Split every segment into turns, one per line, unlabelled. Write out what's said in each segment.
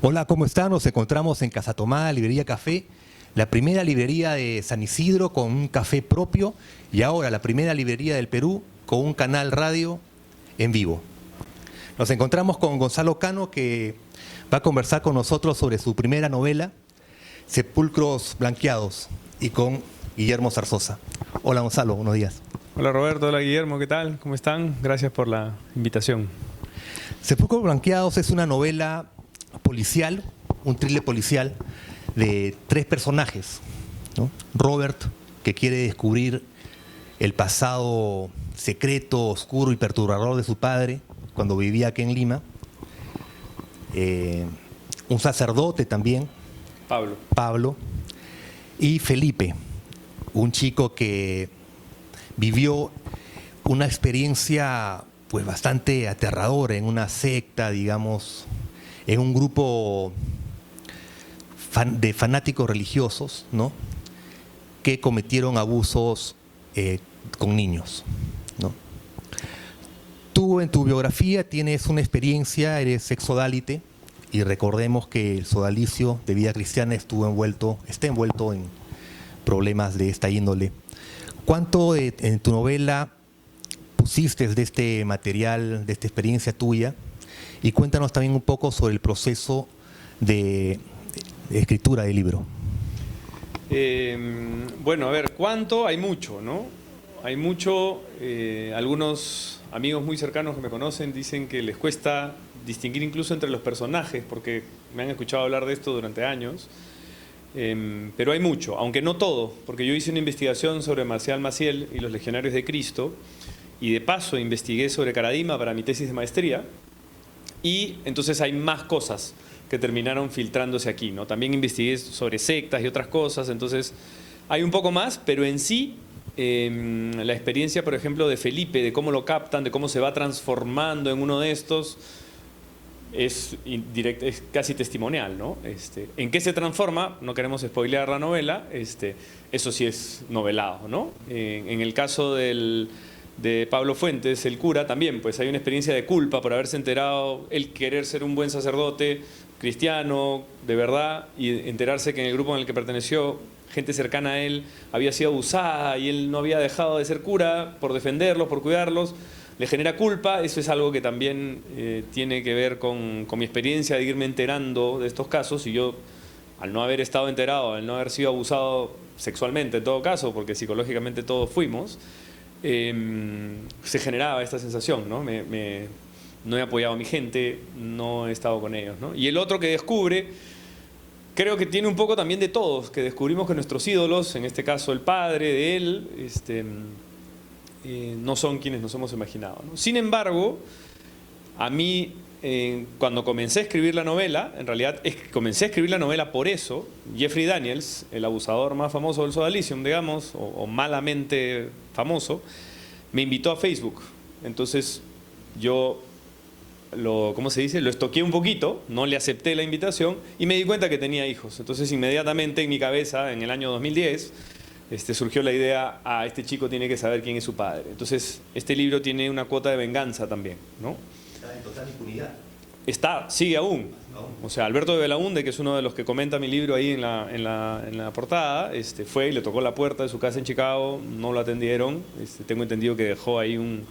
Hola, ¿cómo están? Nos encontramos en Casa Tomada, Librería Café, la primera librería de San Isidro con un café propio y ahora la primera librería del Perú con un canal radio en vivo. Nos encontramos con Gonzalo Cano, que va a conversar con nosotros sobre su primera novela, Sepulcros Blanqueados, y con Guillermo Zarzosa. Hola Gonzalo, buenos días.
Hola Roberto, hola Guillermo, ¿qué tal? ¿Cómo están? Gracias por la invitación.
Sepulcros Blanqueados es una novela policial, un thriller policial de tres personajes, ¿no? Robert, que quiere descubrir el pasado secreto, oscuro y perturbador de su padre cuando vivía aquí en Lima. Un sacerdote también, Pablo, y Felipe, un chico que vivió una experiencia pues bastante aterradora en una secta, digamos, en un grupo de fanáticos religiosos, ¿no?, que cometieron abusos con niños, ¿no? Tú en tu biografía tienes una experiencia, eres exsodálite, y recordemos que el sodalicio de vida cristiana está envuelto en problemas de esta índole. ¿Cuánto en tu novela pusiste de este material, de esta experiencia tuya? Y cuéntanos también un poco sobre el proceso de escritura del libro.
Bueno, a ver, ¿cuánto? Hay mucho, ¿no? Hay mucho. Algunos amigos muy cercanos que me conocen dicen que les cuesta distinguir incluso entre los personajes, porque me han escuchado hablar de esto durante años. Pero hay mucho, aunque no todo, porque yo hice una investigación sobre Marcial Maciel y los Legionarios de Cristo, y de paso investigué sobre Caradima para mi tesis de maestría, y entonces hay más cosas que terminaron filtrándose aquí, ¿no? También investigué sobre sectas y otras cosas, entonces hay un poco más, pero en sí la experiencia, por ejemplo, de Felipe, de cómo lo captan, de cómo se va transformando en uno de estos, es casi testimonial, ¿no? ¿En qué se transforma? No queremos spoilear la novela, eso sí es novelado, ¿no? En el caso de Pablo Fuentes, el cura, también pues hay una experiencia de culpa por haberse enterado, él querer ser un buen sacerdote cristiano, de verdad, y enterarse que en el grupo en el que perteneció, gente cercana a él había sido abusada y él no había dejado de ser cura por defenderlos, por cuidarlos, le genera culpa. Eso es algo que también tiene que ver con mi experiencia de irme enterando de estos casos, y yo, al no haber estado enterado, al no haber sido abusado sexualmente en todo caso, porque psicológicamente todos fuimos, se generaba esta sensación, ¿no? No he apoyado a mi gente, no he estado con ellos, ¿no? Y el otro que descubre, creo que tiene un poco también de todos, que descubrimos que nuestros ídolos, en este caso el padre de él, no son quienes nos hemos imaginado, ¿no? Sin embargo, a mí, cuando comencé a escribir la novela, en realidad comencé a escribir la novela por eso. Jeffrey Daniels, el abusador más famoso del sodalicium, digamos, o malamente famoso, me invitó a Facebook. Entonces yo ¿cómo se dice? Lo estoqueé un poquito, no le acepté la invitación y me di cuenta que tenía hijos. Entonces inmediatamente en mi cabeza, en el año 2010, surgió la idea: este chico tiene que saber quién es su padre. Entonces este libro tiene una cuota de venganza también, ¿no?
¿Está en total impunidad?
Sigue aún. O sea, Alberto de Belaúnde, que es uno de los que comenta mi libro ahí en la portada, fue y le tocó la puerta de su casa en Chicago, no lo atendieron. Tengo entendido que dejó ahí un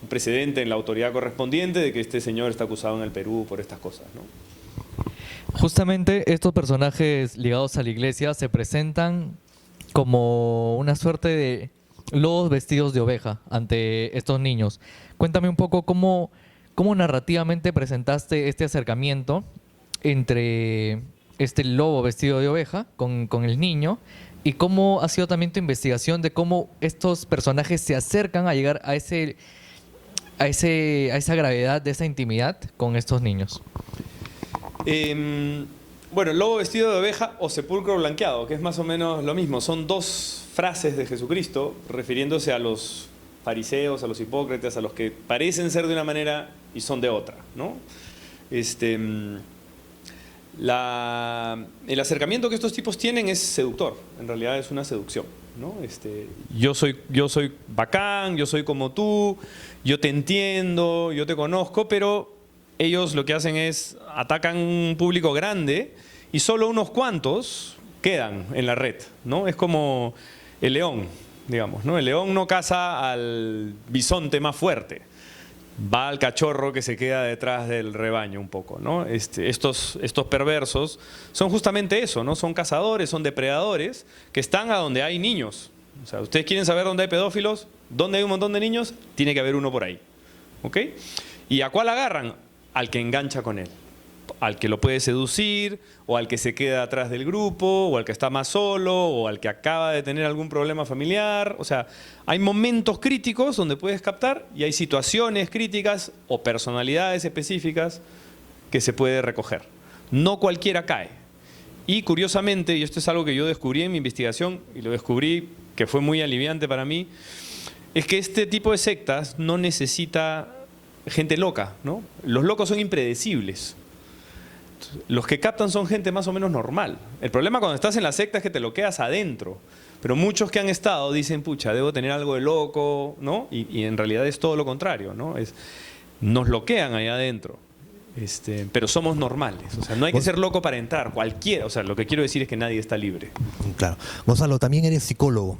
precedente en la autoridad correspondiente de que este señor está acusado en el Perú por estas cosas, ¿no?
Justamente estos personajes ligados a la iglesia se presentan como una suerte de lobos vestidos de oveja ante estos niños. Cuéntame un poco cómo narrativamente presentaste este acercamiento entre este lobo vestido de oveja con el niño, y cómo ha sido también tu investigación de cómo estos personajes se acercan a llegar a esa gravedad de esa intimidad con estos niños.
Bueno, el lobo vestido de oveja o sepulcro blanqueado, que es más o menos lo mismo. Son dos frases de Jesucristo refiriéndose a los fariseos, a los hipócritas, a los que parecen ser de una manera y son de otra, ¿no? El acercamiento que estos tipos tienen es seductor, en realidad es una seducción, ¿no? Yo soy bacán, yo soy como tú, yo te entiendo, yo te conozco, pero ellos lo que hacen es atacan un público grande y solo unos cuantos quedan en la red, ¿no? Es como el león, digamos, ¿no? El león no caza al bisonte más fuerte, va al cachorro que se queda detrás del rebaño un poco, ¿no? Estos perversos son justamente eso, ¿no? Son cazadores, son depredadores que están a donde hay niños. O sea, ustedes quieren saber dónde hay pedófilos, dónde hay un montón de niños, tiene que haber uno por ahí, ¿ok? ¿Y a cuál agarran? Al que engancha con él, al que lo puede seducir, o al que se queda atrás del grupo, o al que está más solo, o al que acaba de tener algún problema familiar. O sea, hay momentos críticos donde puedes captar y hay situaciones críticas o personalidades específicas que se puede recoger. No cualquiera cae. Y curiosamente, y esto es algo que yo descubrí en mi investigación, y lo descubrí que fue muy aliviante para mí, es que este tipo de sectas no necesita gente loca, ¿no? Los locos son impredecibles. Los que captan son gente más o menos normal. El problema cuando estás en la secta es que te lo quedas adentro. Pero muchos que han estado dicen, pucha, debo tener algo de loco, ¿no? Y en realidad es todo lo contrario, ¿no? Nos bloquean ahí adentro. Pero somos normales. O sea, no hay que ser loco para entrar. Cualquiera. O sea, lo que quiero decir es que nadie está libre.
Claro. Gonzalo, también eres psicólogo.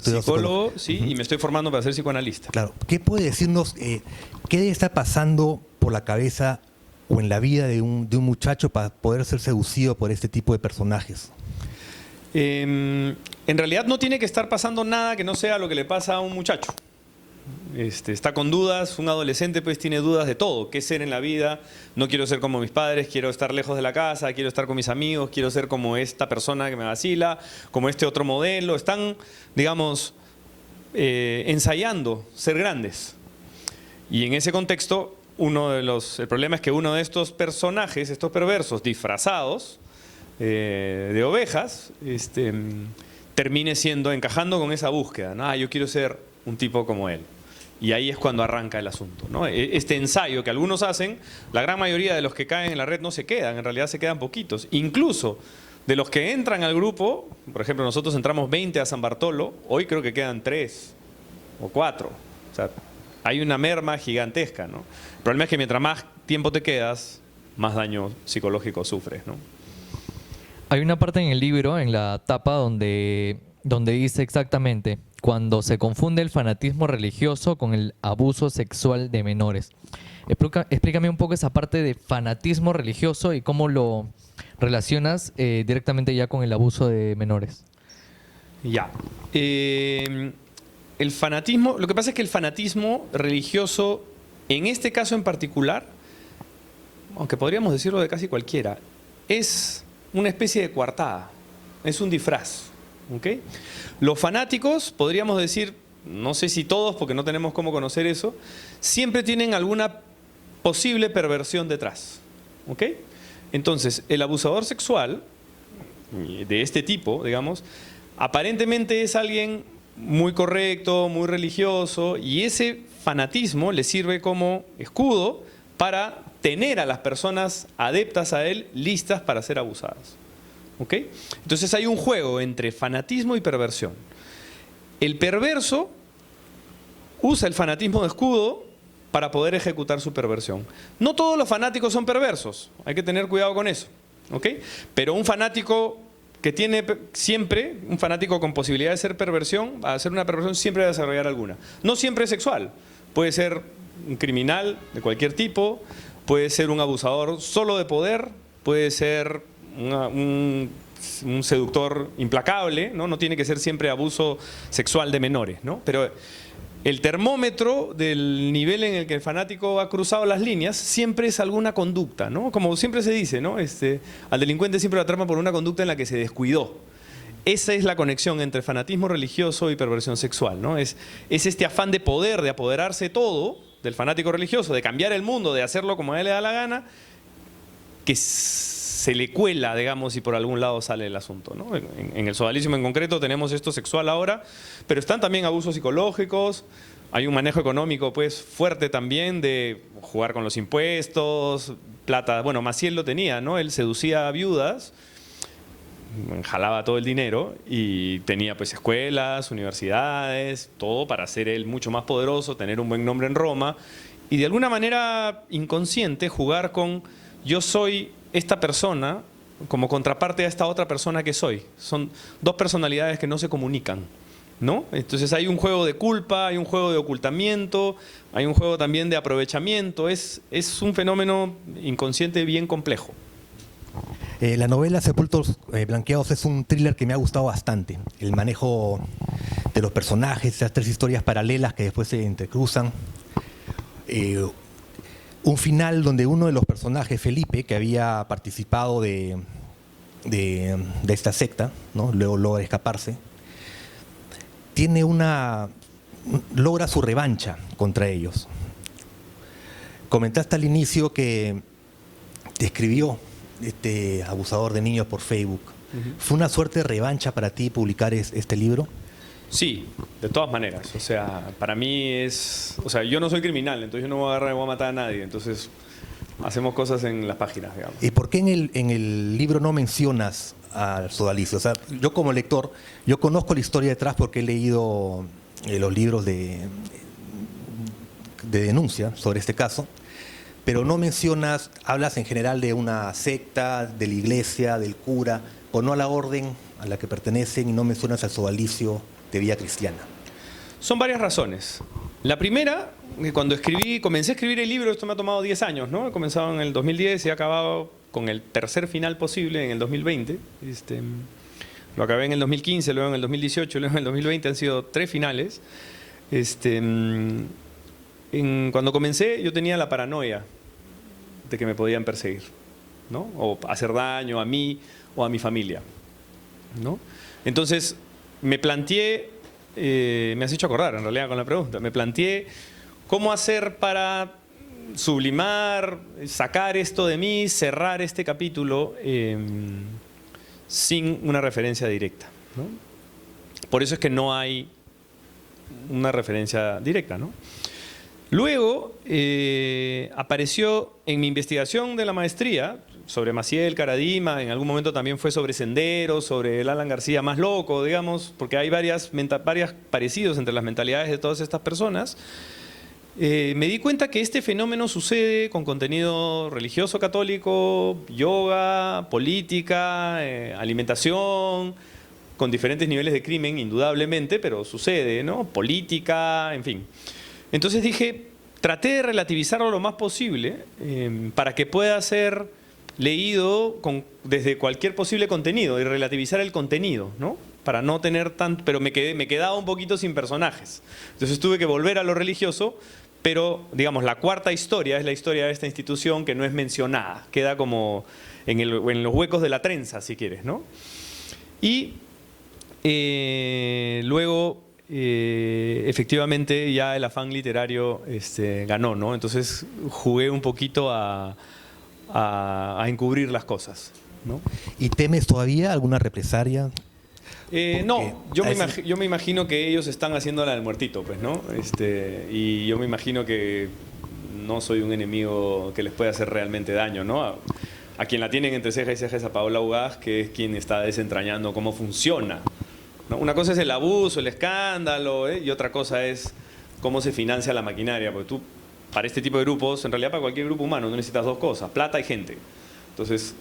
Psicólogo, sí, y me estoy formando para ser psicoanalista.
Claro. ¿Qué puede decirnos, qué debe estar pasando por la cabeza o en la vida de un muchacho para poder ser seducido por este tipo de personajes?
En realidad no tiene que estar pasando nada que no sea lo que le pasa a un muchacho. Está con dudas, un adolescente pues tiene dudas de todo, qué ser en la vida, no quiero ser como mis padres, quiero estar lejos de la casa, quiero estar con mis amigos, quiero ser como esta persona que me vacila, como este otro modelo. Están, digamos, ensayando ser grandes. Y en ese contexto, el problema es que uno de estos personajes, estos perversos disfrazados de ovejas, termine encajando con esa búsqueda, ¿no? Yo quiero ser un tipo como él. Y ahí es cuando arranca el asunto, ¿no? Este ensayo que algunos hacen, la gran mayoría de los que caen en la red no se quedan, en realidad se quedan poquitos. Incluso de los que entran al grupo, por ejemplo, nosotros entramos 20 a San Bartolo, hoy creo que quedan 3 o 4. O sea, hay una merma gigantesca, ¿no? El problema es que mientras más tiempo te quedas, más daño psicológico sufres, ¿no?
Hay una parte en el libro, en la tapa, donde dice exactamente: cuando se confunde el fanatismo religioso con el abuso sexual de menores. Explícame un poco esa parte de fanatismo religioso y cómo lo relacionas directamente ya con el abuso de menores.
Ya. El fanatismo, lo que pasa es que el fanatismo religioso, en este caso en particular, aunque podríamos decirlo de casi cualquiera, es una especie de coartada, es un disfraz. ¿Okay? Los fanáticos, podríamos decir, no sé si todos, porque no tenemos cómo conocer eso, siempre tienen alguna posible perversión detrás. ¿Okay? Entonces, el abusador sexual de este tipo, digamos, aparentemente es alguien muy correcto, muy religioso, y ese fanatismo le sirve como escudo para tener a las personas adeptas a él listas para ser abusadas. ¿Okay? Entonces hay un juego entre fanatismo y perversión. El perverso usa el fanatismo de escudo para poder ejecutar su perversión. No todos los fanáticos son perversos, hay que tener cuidado con eso. ¿Okay? Pero un fanático que tiene siempre, un fanático con posibilidad de ser perversión, a hacer una perversión siempre va a desarrollar alguna. No siempre es sexual, puede ser un criminal de cualquier tipo, puede ser un abusador solo de poder, puede ser un seductor implacable, ¿no? No tiene que ser siempre abuso sexual de menores, ¿no? Pero el termómetro del nivel en el que el fanático ha cruzado las líneas siempre es alguna conducta, ¿no? Como siempre se dice, ¿no? Al delincuente siempre lo atrapa por una conducta en la que se descuidó. Esa es la conexión entre fanatismo religioso y perversión sexual, ¿no? Es este afán de poder, de apoderarse todo del fanático religioso, de cambiar el mundo, de hacerlo como a él le da la gana, que se le cuela, digamos, y por algún lado sale el asunto, ¿no? En el sodalicismo en concreto tenemos esto sexual ahora, pero están también abusos psicológicos, hay un manejo económico pues fuerte también de jugar con los impuestos, plata. Bueno, Maciel lo tenía, ¿no? Él seducía a viudas, jalaba todo el dinero y tenía pues escuelas, universidades, todo para ser él mucho más poderoso, tener un buen nombre en Roma y de alguna manera inconsciente jugar con yo soy esta persona como contraparte a esta otra persona que soy. Son dos personalidades que no se comunican, ¿no? Entonces hay un juego de culpa, hay un juego de ocultamiento, hay un juego también de aprovechamiento. Es un fenómeno inconsciente bien complejo.
La novela Sepultos Blanqueados es un thriller que me ha gustado bastante. El manejo de los personajes, esas tres historias paralelas que después se entrecruzan. Un final donde uno de los personajes, Felipe, que había participado de esta secta, ¿no? Luego logra escaparse, logra su revancha contra ellos. Comentaste al inicio que te escribió este abusador de niños por Facebook. ¿Fue una suerte de revancha para ti publicar este libro?
Sí, de todas maneras. O sea, para mí o sea, yo no soy criminal, entonces yo no voy a agarrar y voy a matar a nadie. Entonces, hacemos cosas en las páginas, digamos.
¿Y por qué en el libro no mencionas al sodalicio? O sea, yo como lector, yo conozco la historia detrás porque he leído los libros de denuncia sobre este caso, pero no mencionas, hablas en general de una secta, de la iglesia, del cura, o no a la orden a la que pertenecen, y no mencionas al sodalicio de Vía Cristiana.
Son varias razones. La primera, que cuando comencé a escribir el libro, esto me ha tomado 10 años, ¿no? He comenzado en el 2010 y he acabado con el tercer final posible en el 2020. Lo acabé en el 2015, luego en el 2018, luego en el 2020, han sido 3 finales. Cuando comencé yo tenía la paranoia de que me podían perseguir, ¿no? O hacer daño a mí o a mi familia, ¿no? Entonces me planteé, me has hecho acordar en realidad con la pregunta, me planteé cómo hacer para sublimar, sacar esto de mí, cerrar este capítulo sin una referencia directa, ¿no? Por eso es que no hay una referencia directa, ¿no? Luego apareció en mi investigación de la maestría sobre Maciel, Caradima, en algún momento también fue sobre Senderos, sobre el Alan García más loco, digamos, porque hay varios parecidos entre las mentalidades de todas estas personas. Me di cuenta que este fenómeno sucede con contenido religioso católico, yoga, política, alimentación, con diferentes niveles de crimen, indudablemente, pero sucede, ¿no? Política, en fin. Entonces dije, traté de relativizarlo lo más posible para que pueda ser leído desde cualquier posible contenido y relativizar el contenido, ¿no? Para no tener tanto, pero me quedaba un poquito sin personajes. Entonces tuve que volver a lo religioso, pero digamos la cuarta historia es la historia de esta institución que no es mencionada, queda como en los huecos de la trenza, si quieres, ¿no? Y luego efectivamente ya el afán literario ganó, ¿no? Entonces jugué un poquito a encubrir las cosas, ¿no?
¿Y temes todavía alguna represalia?
No, yo me imagino que ellos están haciéndola del muertito, pues, ¿no? Y yo me imagino que no soy un enemigo que les pueda hacer realmente daño, ¿no? A quien la tienen entre ceja y ceja es a Paola Ugaz, que es quien está desentrañando cómo funciona, ¿no? Una cosa es el abuso, el escándalo, y otra cosa es cómo se financia la maquinaria, porque tú, para este tipo de grupos, en realidad para cualquier grupo humano, no necesitas dos cosas, plata y gente. Entonces,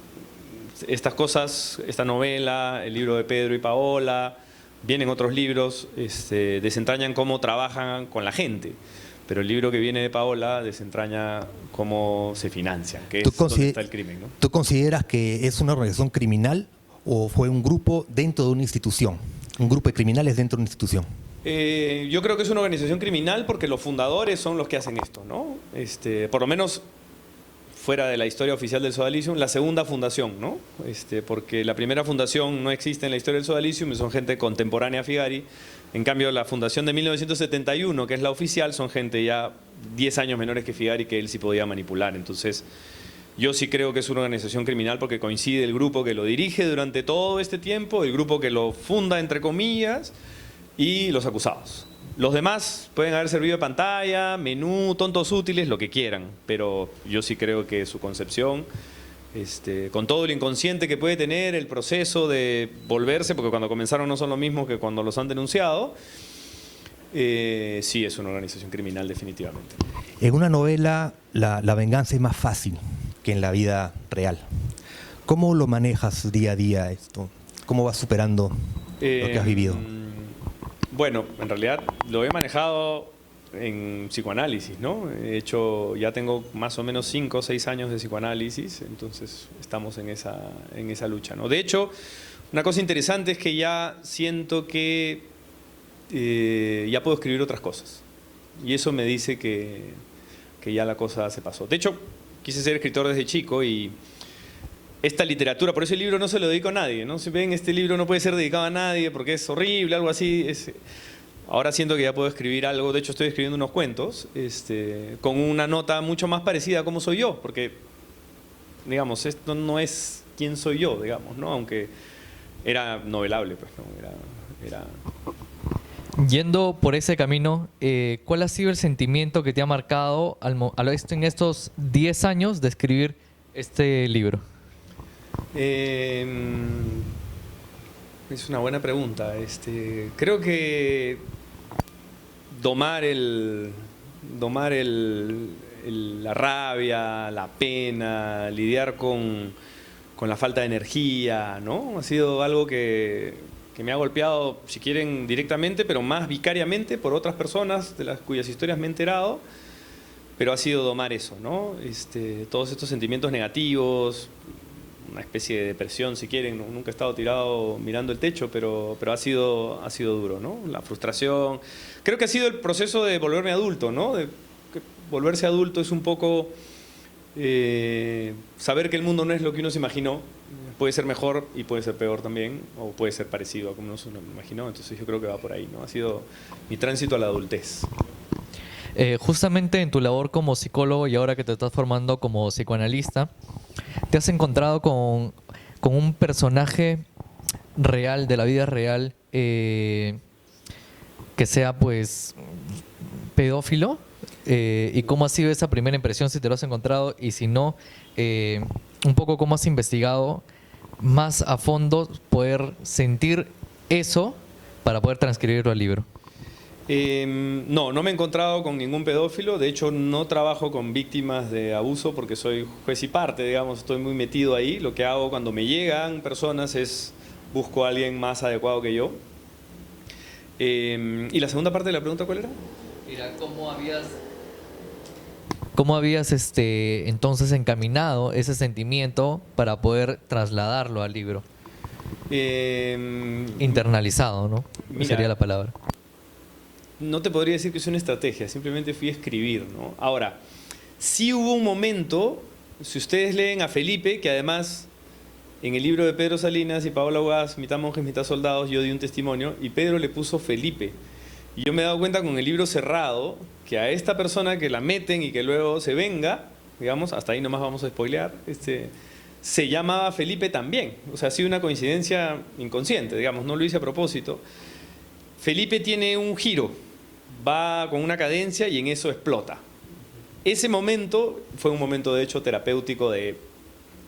estas cosas, esta novela, el libro de Pedro y Paola, vienen otros libros, desentrañan cómo trabajan con la gente. Pero el libro que viene de Paola desentraña cómo se financia, que es donde está el crimen, ¿no?
¿Tú consideras que es una organización criminal o fue un grupo dentro de una institución? Un grupo de criminales dentro de una institución.
Yo creo que es una organización criminal porque los fundadores son los que hacen esto, ¿no? Por lo menos fuera de la historia oficial del Sodalicium, la segunda fundación, ¿no? Porque la primera fundación no existe en la historia del Sodalicium y son gente contemporánea a Figari. En cambio, la fundación de 1971, que es la oficial, son gente ya 10 años menores que Figari, que él sí podía manipular. Entonces, yo sí creo que es una organización criminal porque coincide el grupo que lo dirige durante todo este tiempo, el grupo que lo funda, entre comillas, y los acusados. Los demás pueden haber servido de pantalla, menú, tontos útiles, lo que quieran, pero yo sí creo que su concepción, con todo el inconsciente que puede tener, el proceso de volverse, porque cuando comenzaron no son lo mismo que cuando los han denunciado, Sí, es una organización criminal definitivamente.
En una novela la venganza es más fácil que en la vida real. ¿Cómo lo manejas día a día esto? ¿Cómo vas superando lo que has vivido?
Bueno, en realidad lo he manejado en psicoanálisis, ¿no? Ya tengo más o menos 5 o 6 años de psicoanálisis, entonces estamos en esa lucha, ¿no? De hecho, una cosa interesante es que ya siento que ya puedo escribir otras cosas. Y eso me dice que ya la cosa se pasó. De hecho, quise ser escritor desde chico y esta literatura, por eso el libro no se lo dedico a nadie, ¿no? Si ven, este libro no puede ser dedicado a nadie porque es horrible, algo así. Ahora siento que ya puedo escribir algo, de hecho estoy escribiendo unos cuentos, con una nota mucho más parecida a cómo soy yo, porque, digamos, esto no es quién soy yo, digamos, ¿no? Aunque era novelable, pues, ¿no? Era...
Yendo por ese camino, ¿cuál ha sido el sentimiento que te ha marcado en estos 10 años de escribir este libro?
Es una buena pregunta. Creo que domar la rabia, la pena, lidiar con la falta de energía, ¿no? Ha sido algo que me ha golpeado, si quieren, directamente, pero más vicariamente por otras personas de las cuyas historias me he enterado, pero ha sido domar eso, ¿no? Todos estos sentimientos negativos, una especie de depresión, si quieren. Nunca he estado tirado mirando el techo, pero ha sido duro, ¿no? La frustración. Creo que ha sido el proceso de volverme adulto, ¿no? Volverse adulto es un poco saber que el mundo no es lo que uno se imaginó. Puede ser mejor y puede ser peor también, o puede ser parecido a como uno se lo imaginó. Entonces yo creo que va por ahí, ¿no? Ha sido mi tránsito a la adultez.
Justamente en tu labor como psicólogo y ahora que te estás formando como psicoanalista, ¿te has encontrado con un personaje real, de la vida real, que sea pues pedófilo? ¿Y cómo ha sido esa primera impresión, si te lo has encontrado? Y si no, un poco cómo has investigado más a fondo poder sentir eso para poder transcribirlo al libro.
No me he encontrado con ningún pedófilo. De hecho, no trabajo con víctimas de abuso porque soy juez y parte, digamos, estoy muy metido ahí. Lo que hago cuando me llegan personas es busco a alguien más adecuado que yo. ¿Y la segunda parte de la pregunta cuál era?
Mira, ¿cómo habías entonces encaminado ese sentimiento para poder trasladarlo al libro? Internalizado, ¿no?
Mira,
sería la palabra.
No te podría decir que es una estrategia, simplemente fui a escribir, ¿no? Ahora, sí hubo un momento, si ustedes leen a Felipe, que además en el libro de Pedro Salinas y Paola Ugaz, mitad monjes, mitad soldados, yo di un testimonio y Pedro le puso Felipe. Y yo me he dado cuenta con el libro cerrado que a esta persona que la meten y que luego se venga, digamos, hasta ahí nomás vamos a spoilear, se llamaba Felipe también. O sea, ha sido una coincidencia inconsciente, digamos, no lo hice a propósito. Felipe tiene un giro, va con una cadencia y en eso explota. Ese momento fue un momento de hecho terapéutico de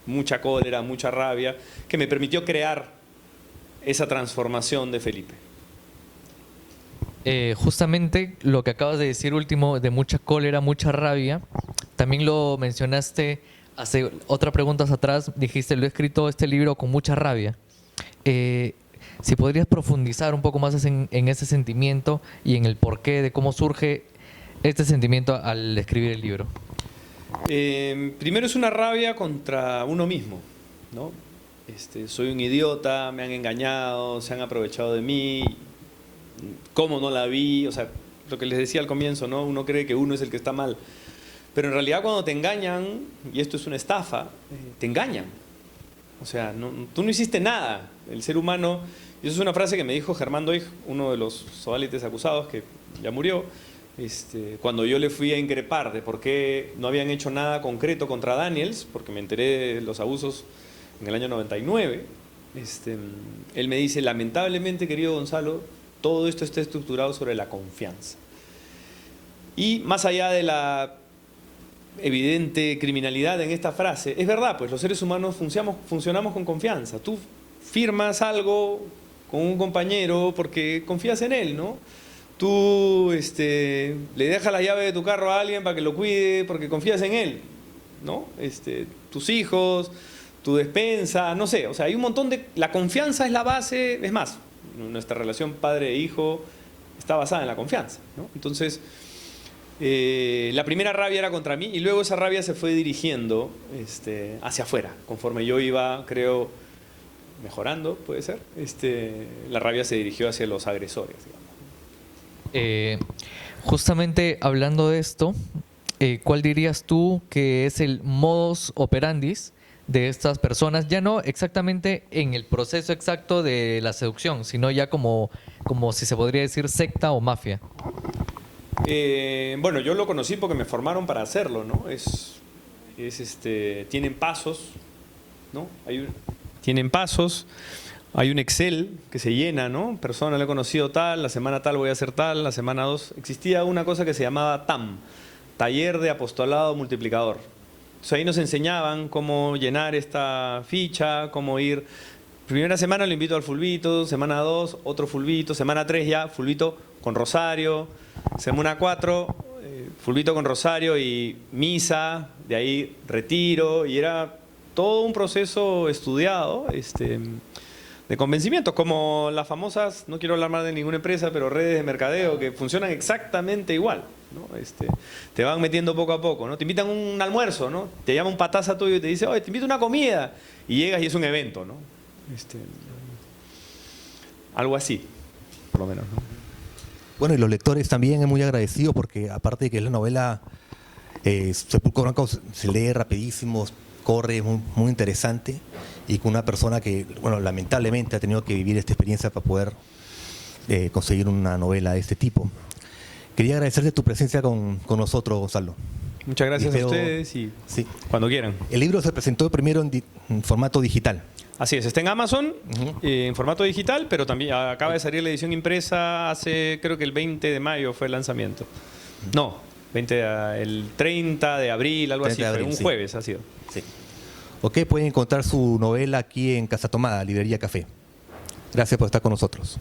mucha cólera, mucha rabia, que me permitió crear esa transformación de Felipe.
Justamente lo que acabas de decir último, de mucha cólera, mucha rabia, también lo mencionaste hace otras preguntas atrás, dijiste, lo he escrito este libro con mucha rabia. Si podrías profundizar un poco más en ese sentimiento y en el porqué de cómo surge este sentimiento al escribir el libro.
Primero es una rabia contra uno mismo, ¿no? Soy un idiota, me han engañado, se han aprovechado de mí, cómo no la vi, o sea, lo que les decía al comienzo, ¿no? Uno cree que uno es el que está mal, pero en realidad cuando te engañan, y esto es una estafa, te engañan. O sea, tú no hiciste nada, el ser humano, y eso es una frase que me dijo Germán Doig, uno de los sodalites acusados que ya murió, cuando yo le fui a increpar de por qué no habían hecho nada concreto contra Daniels, porque me enteré de los abusos en el año 99, él me dice, lamentablemente, querido Gonzalo, todo esto está estructurado sobre la confianza. Y más allá de la evidente criminalidad en esta frase, es verdad, pues los seres humanos funcionamos con confianza. Tú firmas algo con un compañero porque confías en él, ¿no? tú le dejas la llave de tu carro a alguien para que lo cuide porque confías en él, ¿no? Tus hijos, tu despensa, no sé, o sea, hay un montón de... La confianza es la base, es más, nuestra relación padre-hijo está basada en la confianza, ¿no? Entonces, la primera rabia era contra mí y luego esa rabia se fue dirigiendo hacia afuera, conforme yo iba, creo, mejorando, puede ser, la rabia se dirigió hacia los agresores, digamos.
Justamente hablando de esto, ¿cuál dirías tú que es el modus operandi de estas personas? Ya no exactamente en el proceso exacto de la seducción, sino ya como si se podría decir secta o mafia.
Bueno, yo lo conocí porque me formaron para hacerlo, ¿no? Tienen pasos, ¿no? Tienen pasos, hay un Excel que se llena, ¿no? Persona, le he conocido tal, la semana tal voy a hacer tal, la semana 2. Existía una cosa que se llamaba TAM, Taller de Apostolado Multiplicador. Entonces ahí nos enseñaban cómo llenar esta ficha, cómo ir. Primera semana lo invito al fulbito, semana 2 otro fulbito, semana 3 ya fulbito con rosario, semana 4 fulbito con rosario y misa, de ahí retiro, y era todo un proceso estudiado de convencimientos, como las famosas, no quiero hablar más de ninguna empresa, pero redes de mercadeo que funcionan exactamente igual, ¿no? Te van metiendo poco a poco, ¿no? Te invitan a un almuerzo, ¿no? Te llama un pataza tuyo y te dice, oye, te invito a una comida, y llegas y es un evento, ¿no? Algo así, por lo menos, ¿no?
Bueno, y los lectores también es muy agradecido porque aparte de que la novela Sepulcro Blanco se lee rapidísimo, corre, es muy interesante, y con una persona que, bueno, lamentablemente ha tenido que vivir esta experiencia para poder conseguir una novela de este tipo. Quería agradecerte tu presencia con nosotros, Gonzalo.
Muchas gracias a ustedes y
sí,
cuando quieran.
El libro se presentó primero en formato digital.
Así es, está en Amazon, en formato digital, pero también acaba de salir la edición impresa hace, creo que el 20 de mayo fue el lanzamiento. No, el 30 de abril, algo así,
abril,
un
sí.
jueves ha sido.
Sí. Ok, pueden encontrar su novela aquí en Casa Tomada, Librería Café. Gracias por estar con nosotros.